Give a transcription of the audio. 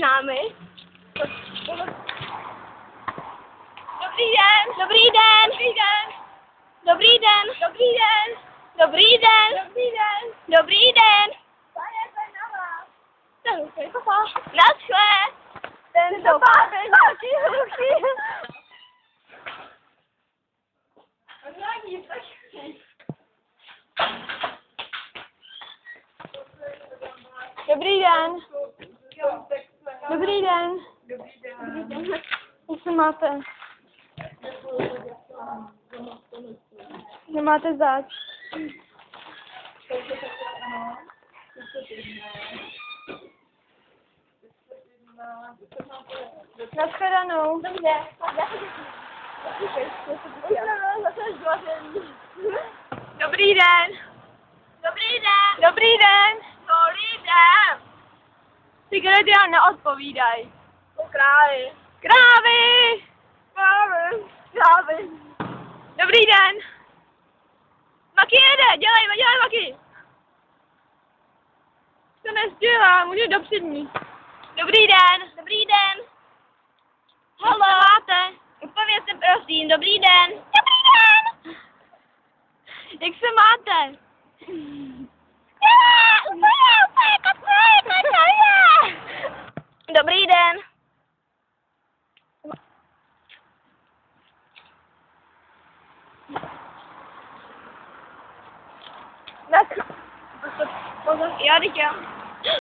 pižámy. Dobrý den. Dobrý den. Dobrý den. Dobrý den. Dobrý den. Dobrý den. Dobrý den. Dobrý den. Naschle. Tento pán je nějaký hluchý. Dobrý den. Dobrý den. Jak se máte? Nemáte zač? Naschledanou. Dobře. Dobrý den. Dobrý den. Dobrý den. Dobrý den. Cigarety nám neodpovídají. Krávy. Krávy. Krávy. Krávy. Dobrý den. Maki jede, dělej Maki. To nesdělá, může do přední. Dobrý den. Dobrý den. Halo. Máte? Odpovězte prosím, dobrý den. Dobrý den. Jak se máte? Dobrý den. Jo, teď jo.